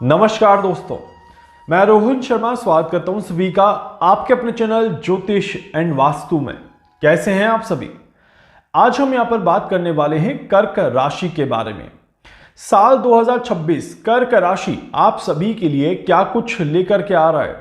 नमस्कार दोस्तों, मैं रोहन शर्मा स्वागत करता हूं सभी का आपके अपने चैनल ज्योतिष एंड वास्तु में। कैसे हैं आप सभी? आज हम यहां पर बात करने वाले हैं कर्क राशि के बारे में। साल 2026 कर्क राशि आप सभी के लिए क्या कुछ लेकर के आ रहा है।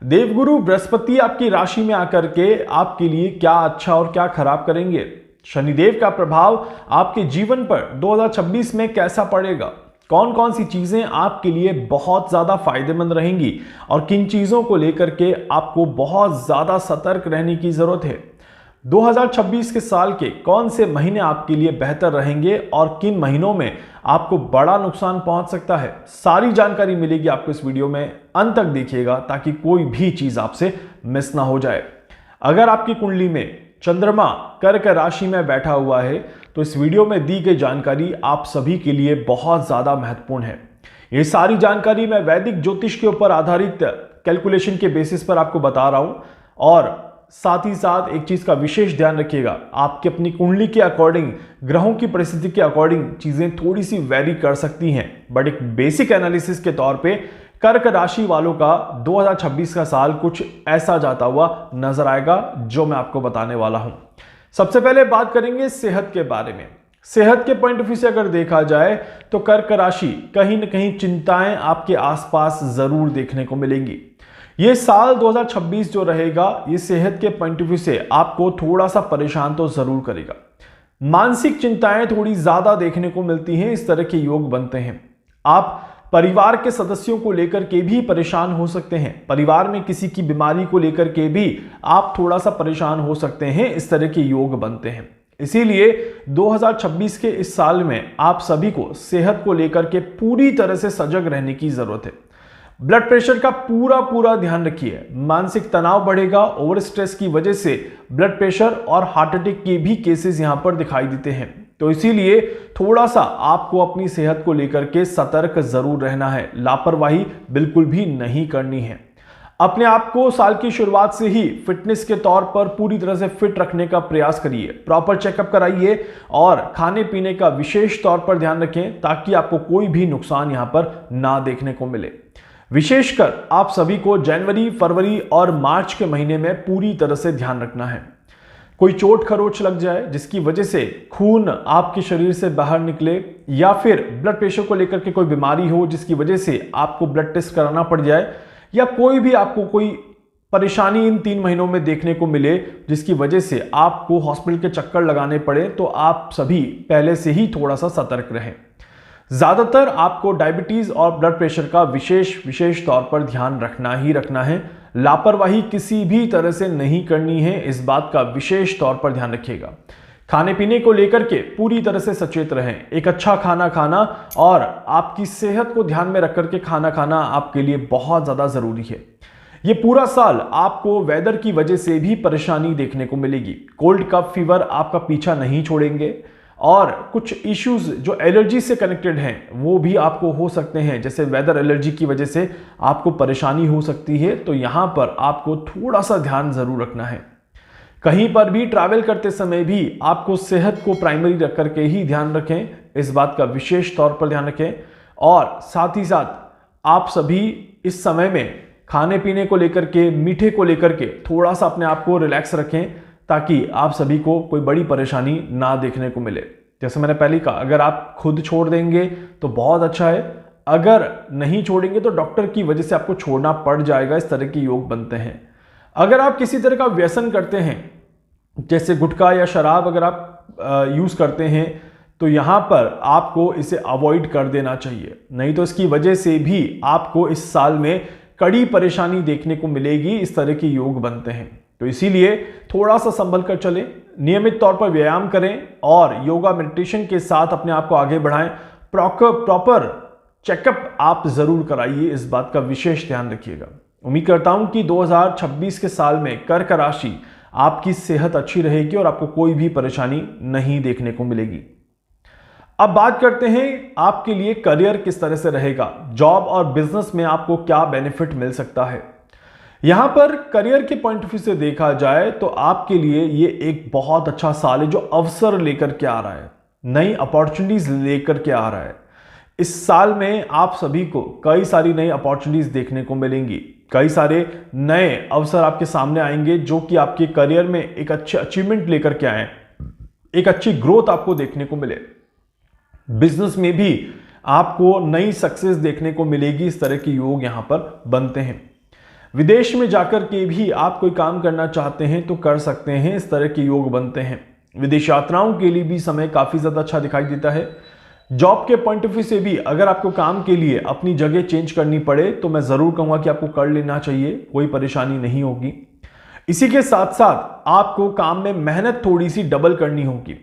देवगुरु बृहस्पति आपकी राशि में आकर के आपके लिए क्या अच्छा और क्या खराब करेंगे। शनिदेव का प्रभाव आपके जीवन पर 2026 में कैसा पड़ेगा। कौन कौन सी चीजें आपके लिए बहुत ज्यादा फायदेमंद रहेंगी और किन चीजों को लेकर के आपको बहुत ज्यादा सतर्क रहने की जरूरत है। 2026 के साल के कौन से महीने आपके लिए बेहतर रहेंगे और किन महीनों में आपको बड़ा नुकसान पहुंच सकता है, सारी जानकारी मिलेगी आपको इस वीडियो में। अंत तक देखिएगा ताकि कोई भी चीज आपसे मिस ना हो जाए। अगर आपकी कुंडली में चंद्रमा कर्क राशि में बैठा हुआ है तो इस वीडियो में दी गई जानकारी आप सभी के लिए बहुत ज्यादा महत्वपूर्ण है। ये सारी जानकारी मैं वैदिक ज्योतिष के ऊपर आधारित कैलकुलेशन के बेसिस पर आपको बता रहा हूं। और साथ ही साथ एक चीज का विशेष ध्यान रखिएगा, आपकी अपनी कुंडली के अकॉर्डिंग, ग्रहों की परिस्थिति के अकॉर्डिंग चीजें थोड़ी सी वेरी कर सकती हैं, बट एक बेसिक एनालिसिस के तौर पे कर्क राशि वालों का 2026 का साल कुछ ऐसा जाता हुआ नजर आएगा जो मैं आपको बताने वाला हूं। सबसे पहले बात करेंगे सेहत के बारे में। सेहत के पॉइंट ऑफ व्यू से अगर देखा जाए तो कर्क राशि कहीं ना कहीं चिंताएं आपके आसपास जरूर देखने को मिलेंगी। ये साल 2026 जो रहेगा ये सेहत के पॉइंट ऑफ व्यू से आपको थोड़ा सा परेशान तो जरूर करेगा। मानसिक चिंताएं थोड़ी ज्यादा देखने को मिलती हैं, इस तरह के योग बनते हैं। आप परिवार के सदस्यों को लेकर के भी परेशान हो सकते हैं, परिवार में किसी की बीमारी को लेकर के भी आप थोड़ा सा परेशान हो सकते हैं, इस तरह के योग बनते हैं। इसीलिए 2026 के इस साल में आप सभी को सेहत को लेकर के पूरी तरह से सजग रहने की जरूरत है। ब्लड प्रेशर का पूरा ध्यान रखिए। मानसिक तनाव बढ़ेगा, ओवर स्ट्रेस की वजह से ब्लड प्रेशर और हार्ट अटैक के भी केसेस यहां पर दिखाई देते हैं। तो इसीलिए थोड़ा सा आपको अपनी सेहत को लेकर के सतर्क जरूर रहना है, लापरवाही बिल्कुल भी नहीं करनी है। अपने आप को साल की शुरुआत से ही फिटनेस के तौर पर पूरी तरह से फिट रखने का प्रयास करिए। प्रॉपर चेकअप कराइए और खाने पीने का विशेष तौर पर ध्यान रखें ताकि आपको कोई भी नुकसान यहां पर ना देखने को मिले। विशेषकर आप सभी को जनवरी, फरवरी और मार्च के महीने में पूरी तरह से ध्यान रखना है। कोई चोट खरोच लग जाए जिसकी वजह से खून आपके शरीर से बाहर निकले, या फिर ब्लड प्रेशर को लेकर के कोई बीमारी हो जिसकी वजह से आपको ब्लड टेस्ट कराना पड़ जाए, या कोई भी आपको कोई परेशानी इन 3 महीनों में देखने को मिले जिसकी वजह से आपको हॉस्पिटल के चक्कर लगाने पड़े, तो आप सभी पहले से ही थोड़ा सा सतर्क रहें। ज्यादातर आपको डायबिटीज और ब्लड प्रेशर का विशेष तौर पर ध्यान रखना ही रखना है। लापरवाही किसी भी तरह से नहीं करनी है, इस बात का विशेष तौर पर ध्यान रखिएगा। खाने पीने को लेकर के पूरी तरह से सचेत रहें। एक अच्छा खाना खाना और आपकी सेहत को ध्यान में रख करके खाना खाना आपके लिए बहुत ज्यादा जरूरी है। ये पूरा साल आपको वेदर की वजह से भी परेशानी देखने को मिलेगी। कोल्ड कफ फीवर आपका पीछा नहीं छोड़ेंगे और कुछ इश्यूज जो एलर्जी से कनेक्टेड हैं वो भी आपको हो सकते हैं, जैसे वेदर एलर्जी की वजह से आपको परेशानी हो सकती है। तो यहां पर आपको थोड़ा सा ध्यान जरूर रखना है। कहीं पर भी ट्रैवल करते समय भी आपको सेहत को प्राइमरी रख करके ही ध्यान रखें, इस बात का विशेष तौर पर ध्यान रखें। और साथ ही साथ आप सभी इस समय में खाने पीने को लेकर के, मीठे को लेकर के थोड़ा सा अपने आप को रिलैक्स रखें ताकि आप सभी को कोई बड़ी परेशानी ना देखने को मिले। जैसे मैंने पहले कहा, अगर आप खुद छोड़ देंगे तो बहुत अच्छा है, अगर नहीं छोड़ेंगे तो डॉक्टर की वजह से आपको छोड़ना पड़ जाएगा। इस तरह के योग बनते हैं। अगर आप किसी तरह का व्यसन करते हैं, जैसे गुटखा या शराब अगर आप यूज करते हैं, तो यहां पर आपको इसे अवॉइड कर देना चाहिए, नहीं तो इसकी वजह से भी आपको इस साल में कड़ी परेशानी देखने को मिलेगी। इस तरह के योग बनते हैं, तो इसीलिए थोड़ा सा संभल कर चलें, नियमित तौर पर व्यायाम करें और योगा मेडिटेशन के साथ अपने आप को आगे बढ़ाएं। प्रॉपर चेकअप आप जरूर कराइए, इस बात का विशेष ध्यान रखिएगा। उम्मीद करता हूं कि 2026 के साल में कर्क राशि आपकी सेहत अच्छी रहेगी और आपको कोई भी परेशानी नहीं देखने को मिलेगी। अब बात करते हैं आपके लिए करियर किस तरह से रहेगा, जॉब और बिजनेस में आपको क्या बेनिफिट मिल सकता है। यहां पर करियर के पॉइंट ऑफ व्यू से देखा जाए तो आपके लिए ये एक बहुत अच्छा साल है जो अवसर लेकर के आ रहा है, नई अपॉर्चुनिटीज लेकर के आ रहा है। इस साल में आप सभी को कई सारी नई अपॉर्चुनिटीज देखने को मिलेंगी, कई सारे नए अवसर आपके सामने आएंगे जो कि आपके करियर में एक अच्छे अचीवमेंट लेकर के आए, एक अच्छी ग्रोथ आपको देखने को मिले। बिजनेस में भी आपको नई सक्सेस देखने को मिलेगी। इस तरह के योग यहां पर बनते हैं। विदेश में जाकर के भी आप कोई काम करना चाहते हैं तो कर सकते हैं, इस तरह के योग बनते हैं। विदेश यात्राओं के लिए भी समय काफी ज्यादा अच्छा दिखाई देता है। जॉब के पॉइंट ऑफ व्यू से भी अगर आपको काम के लिए अपनी जगह चेंज करनी पड़े तो मैं जरूर कहूंगा कि आपको कर लेना चाहिए, कोई परेशानी नहीं होगी। इसी के साथ साथ आपको काम में मेहनत थोड़ी सी डबल करनी होगी।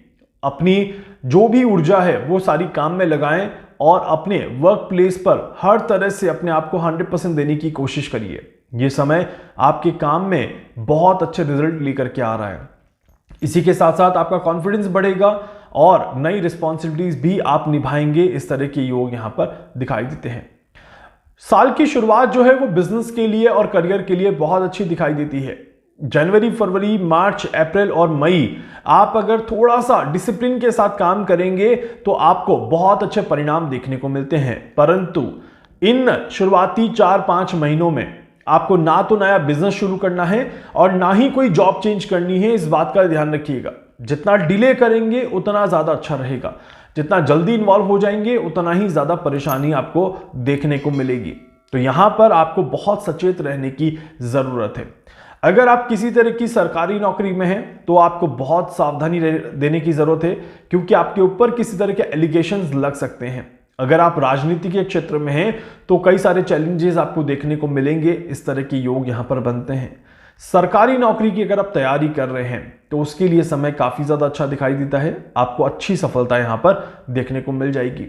अपनी जो भी ऊर्जा है वो सारी काम में लगाएं और अपने वर्क प्लेस पर हर तरह से अपने आप को 100% देने की कोशिश करिए। ये समय आपके काम में बहुत अच्छे रिजल्ट लेकर के आ रहा है। इसी के साथ साथ आपका कॉन्फिडेंस बढ़ेगा और नई रिस्पॉन्सिबिलिटीज भी आप निभाएंगे। इस तरह के योग यहां पर दिखाई देते हैं। साल की शुरुआत जो है वो बिजनेस के लिए और करियर के लिए बहुत अच्छी दिखाई देती है। जनवरी, फरवरी, मार्च, अप्रैल और मई आप अगर थोड़ा सा डिसिप्लिन के साथ काम करेंगे तो आपको बहुत अच्छे परिणाम देखने को मिलते हैं। परंतु इन शुरुआती 4-5 महीनों में आपको ना तो नया बिजनेस शुरू करना है और ना ही कोई जॉब चेंज करनी है। इस बात का ध्यान रखिएगा। जितना डिले करेंगे उतना ज्यादा अच्छा रहेगा। जितना जल्दी इन्वॉल्व हो जाएंगे उतना ही ज्यादा परेशानी आपको देखने को मिलेगी। तो यहां पर आपको बहुत सचेत रहने की जरूरत है। अगर आप किसी तरह की सरकारी नौकरी में हैं तो आपको बहुत सावधानी देने की जरूरत है, क्योंकि आपके ऊपर किसी तरह के एलिगेशंस लग सकते हैं। अगर आप राजनीति के क्षेत्र में हैं तो कई सारे चैलेंजेस आपको देखने को मिलेंगे। इस तरह के योग यहां पर बनते हैं। सरकारी नौकरी की अगर आप तैयारी कर रहे हैं तो उसके लिए समय काफी ज्यादा अच्छा दिखाई देता है। आपको अच्छी सफलता यहां पर देखने को मिल जाएगी।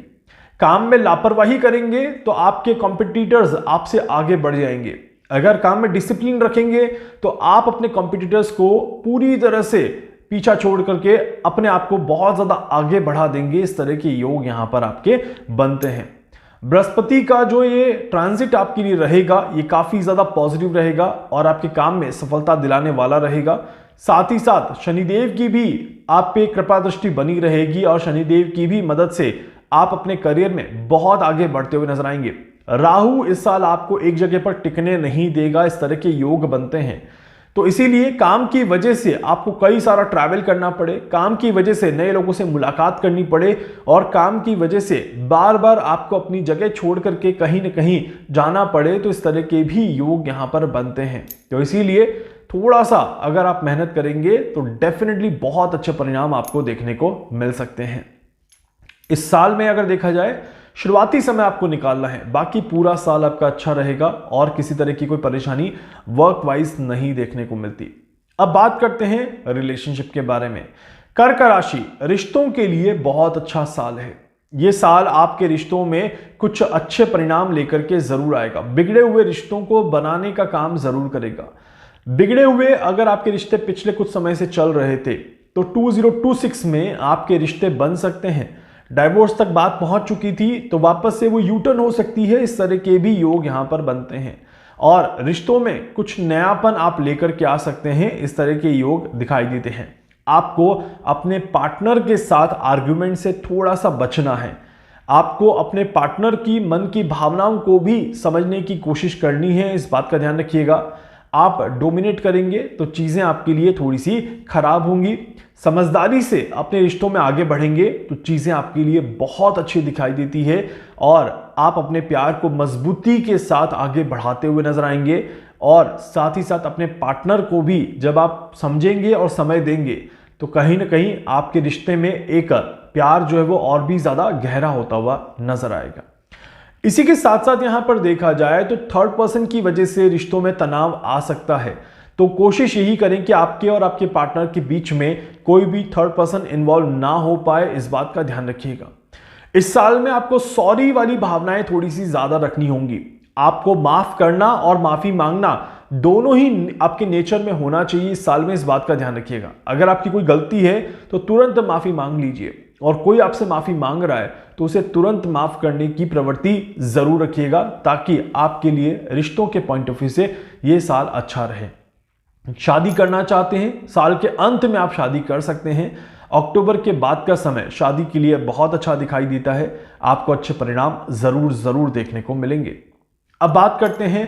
काम में लापरवाही करेंगे तो आपके कॉम्पिटिटर्स आपसे आगे बढ़ जाएंगे। अगर काम में डिसिप्लिन रखेंगे तो आप अपने कॉम्पिटिटर्स को पूरी तरह से पीछा छोड़ करके अपने आप को बहुत ज्यादा आगे बढ़ा देंगे। इस तरह के योग यहां पर आपके बनते हैं। बृहस्पति का जो ये ट्रांजिट आपके लिए रहेगा ये काफी ज्यादा पॉजिटिव रहेगा और आपके काम में सफलता दिलाने वाला रहेगा। साथ ही साथ शनिदेव की भी आप पे कृपा दृष्टि बनी रहेगी और शनिदेव की भी मदद से आप अपने करियर में बहुत आगे बढ़ते हुए नजर आएंगे। राहु इस साल आपको एक जगह पर टिकने नहीं देगा। इस तरह के योग बनते हैं। तो इसीलिए काम की वजह से आपको कई सारा ट्रैवल करना पड़े, काम की वजह से नए लोगों से मुलाकात करनी पड़े और काम की वजह से बार बार आपको अपनी जगह छोड़ करके कहीं न कहीं जाना पड़े, तो इस तरह के भी योग यहां पर बनते हैं। तो इसीलिए थोड़ा सा अगर आप मेहनत करेंगे तो डेफिनेटली बहुत अच्छे परिणाम आपको देखने को मिल सकते हैं। इस साल में अगर देखा जाए शुरुआती समय आपको निकालना है, बाकी पूरा साल आपका अच्छा रहेगा और किसी तरह की कोई परेशानी वर्क वाइज नहीं देखने को मिलती। अब बात करते हैं रिलेशनशिप के बारे में। कर्क राशि, रिश्तों के लिए बहुत अच्छा साल है। यह साल आपके रिश्तों में कुछ अच्छे परिणाम लेकर के जरूर आएगा। बिगड़े हुए रिश्तों को बनाने का काम जरूर करेगा। बिगड़े हुए अगर आपके रिश्ते पिछले कुछ समय से चल रहे थे तो 2026 में आपके रिश्ते बन सकते हैं। डाइवोर्स तक बात पहुंच चुकी थी तो वापस से वो यूटर्न हो सकती है। इस तरह के भी योग यहां पर बनते हैं और रिश्तों में कुछ नयापन आप लेकर के आ सकते हैं। इस तरह के योग दिखाई देते हैं। आपको अपने पार्टनर के साथ आर्ग्यूमेंट से थोड़ा सा बचना है। आपको अपने पार्टनर की मन की भावनाओं को भी समझने की कोशिश करनी है। इस बात का ध्यान रखिएगा। आप डोमिनेट करेंगे तो चीजें आपके लिए थोड़ी सी खराब होंगी। समझदारी से अपने रिश्तों में आगे बढ़ेंगे तो चीजें आपके लिए बहुत अच्छी दिखाई देती है और आप अपने प्यार को मजबूती के साथ आगे बढ़ाते हुए नजर आएंगे। और साथ ही साथ अपने पार्टनर को भी जब आप समझेंगे और समय देंगे तो कहीं ना कहीं आपके रिश्ते में एक प्यार जो है वो और भी ज्यादा गहरा होता हुआ नजर आएगा। इसी के साथ साथ यहां पर देखा जाए तो थर्ड पर्सन की वजह से रिश्तों में तनाव आ सकता है। तो कोशिश यही करें कि आपके और आपके पार्टनर के बीच में कोई भी थर्ड पर्सन इन्वॉल्व ना हो पाए। इस बात का ध्यान रखिएगा। इस साल में आपको सॉरी वाली भावनाएं थोड़ी सी ज्यादा रखनी होंगी। आपको माफ करना और माफी मांगना दोनों ही आपके नेचर में होना चाहिए। इस साल में इस बात का ध्यान रखिएगा। अगर आपकी कोई गलती है तो तुरंत माफी मांग लीजिए और कोई आपसे माफी मांग रहा है तो उसे तुरंत माफ करने की प्रवृत्ति जरूर रखिएगा, ताकि आपके लिए रिश्तों के पॉइंट ऑफ व्यू से यह साल अच्छा रहे। शादी करना चाहते हैं, साल के अंत में आप शादी कर सकते हैं अक्टूबर के बाद का समय शादी के लिए बहुत अच्छा दिखाई देता है। आपको अच्छे परिणाम जरूर देखने को मिलेंगे। अब बात करते हैं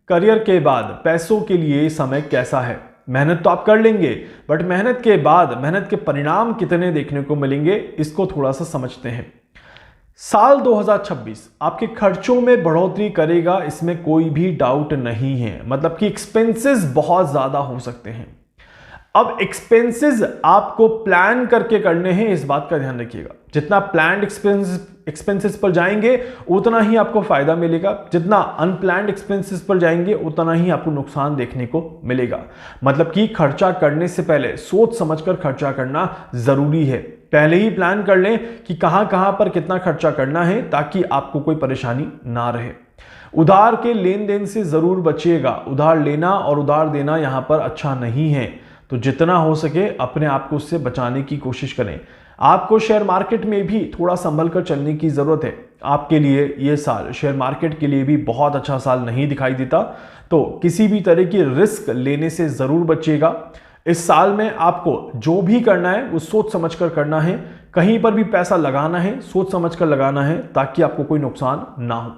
करियर के बाद पैसों के लिए समय कैसा है। मेहनत तो आप कर लेंगे, बट मेहनत के बाद मेहनत के परिणाम कितने देखने को मिलेंगे, इसको थोड़ा सा समझते हैं। साल 2026 आपके खर्चों में बढ़ोतरी करेगा, इसमें कोई भी डाउट नहीं है। मतलब कि एक्सपेंसेस बहुत ज्यादा हो सकते हैं। अब एक्सपेंसेस आपको प्लान करके करने हैं, इस बात का ध्यान रखिएगा। जितना प्लान्ड एक्सपेंसेस पर जाएंगे उतना ही आपको फायदा मिलेगा, जितना अनप्लान्ड एक्सपेंसेस पर जाएंगे उतना ही आपको नुकसान देखने को मिलेगा। मतलब कि खर्चा करने से पहले सोच समझकर खर्चा करना जरूरी है। पहले ही प्लान कर लें कि कहां पर कितना खर्चा करना है, ताकि आपको कोई परेशानी ना रहे। उधार के लेन देन से जरूर बचिएगा। उधार लेना और उधार देना यहां पर अच्छा नहीं है, तो जितना हो सके अपने आप को उससे बचाने की कोशिश करें। आपको शेयर मार्केट में भी थोड़ा संभल कर चलने की जरूरत है। आपके लिए यह साल शेयर मार्केट के लिए भी बहुत अच्छा साल नहीं दिखाई देता, तो किसी भी तरह की रिस्क लेने से जरूर बचिएगा। इस साल में आपको जो भी करना है वो सोच समझकर करना है। कहीं पर भी पैसा लगाना है सोच समझकर लगाना है, ताकि आपको कोई नुकसान ना हो।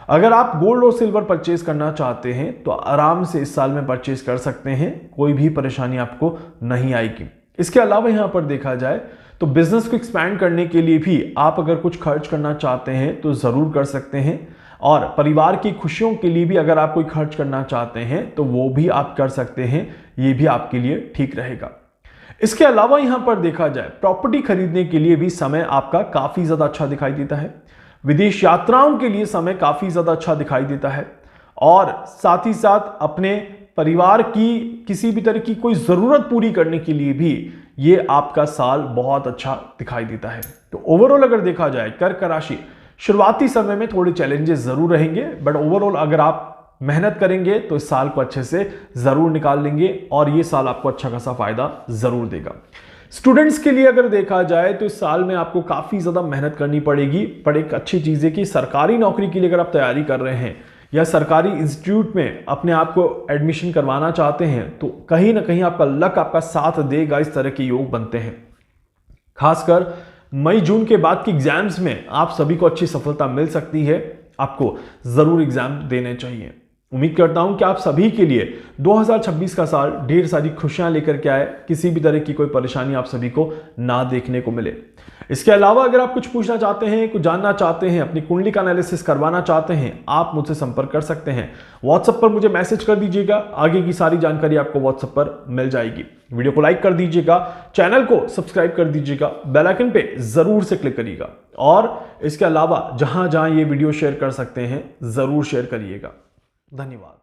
अगर आप गोल्ड और सिल्वर परचेज करना चाहते हैं तो आराम से इस साल में परचेज कर सकते हैं, कोई भी परेशानी आपको नहीं आएगी। इसके अलावा यहां पर देखा जाए तो बिजनेस को एक्सपैंड करने के लिए भी आप अगर कुछ खर्च करना चाहते हैं तो जरूर कर सकते हैं, और परिवार की खुशियों के लिए भी अगर आप कोई खर्च करना चाहते हैं तो वो भी आप कर सकते हैं। ये भी आपके लिए ठीक रहेगा। इसके अलावा यहां पर देखा जाए प्रॉपर्टी खरीदने के लिए भी समय आपका काफी ज्यादा अच्छा दिखाई देता है। विदेश यात्राओं के लिए समय काफी ज्यादा अच्छा दिखाई देता है, और साथ ही साथ अपने परिवार की किसी भी तरह की कोई जरूरत पूरी करने के लिए भी ये आपका साल बहुत अच्छा दिखाई देता है। तो ओवरऑल अगर देखा जाए कर्क राशि शुरुआती समय में थोड़े चैलेंजेस जरूर रहेंगे, बट ओवरऑल अगर आप मेहनत करेंगे तो इस साल को अच्छे से जरूर निकाल लेंगे, और ये साल आपको अच्छा खासा फायदा जरूर देगा। स्टूडेंट्स के लिए अगर देखा जाए तो इस साल में आपको काफी ज्यादा मेहनत करनी पड़ेगी, पर एक अच्छी चीज है कि सरकारी नौकरी के लिए अगर आप तैयारी कर रहे हैं या सरकारी इंस्टीट्यूट में अपने आप को एडमिशन करवाना चाहते हैं, तो कहीं ना कहीं आपका लक आपका साथ देगा। इस तरह के योग बनते हैं। खासकर मई जून के बाद के एग्जाम्स में आप सभी को अच्छी सफलता मिल सकती है। आपको जरूर एग्जाम देने चाहिए। उम्मीद करता हूं कि आप सभी के लिए 2026 का साल ढेर सारी खुशियां लेकर के आए, किसी भी तरह की कोई परेशानी आप सभी को ना देखने को मिले। इसके अलावा अगर आप कुछ पूछना चाहते हैं, कुछ जानना चाहते हैं, अपनी कुंडली का एनालिसिस करवाना चाहते हैं, आप मुझसे संपर्क कर सकते हैं। व्हाट्सएप पर मुझे मैसेज कर दीजिएगा, आगे की सारी जानकारी आपको व्हाट्सएप पर मिल जाएगी। वीडियो को लाइक कर दीजिएगा, चैनल को सब्सक्राइब कर दीजिएगा, बेल आइकन पे जरूर से क्लिक करिएगा, और इसके अलावा जहां जहां ये वीडियो शेयर कर सकते हैं जरूर शेयर करिएगा। धन्यवाद।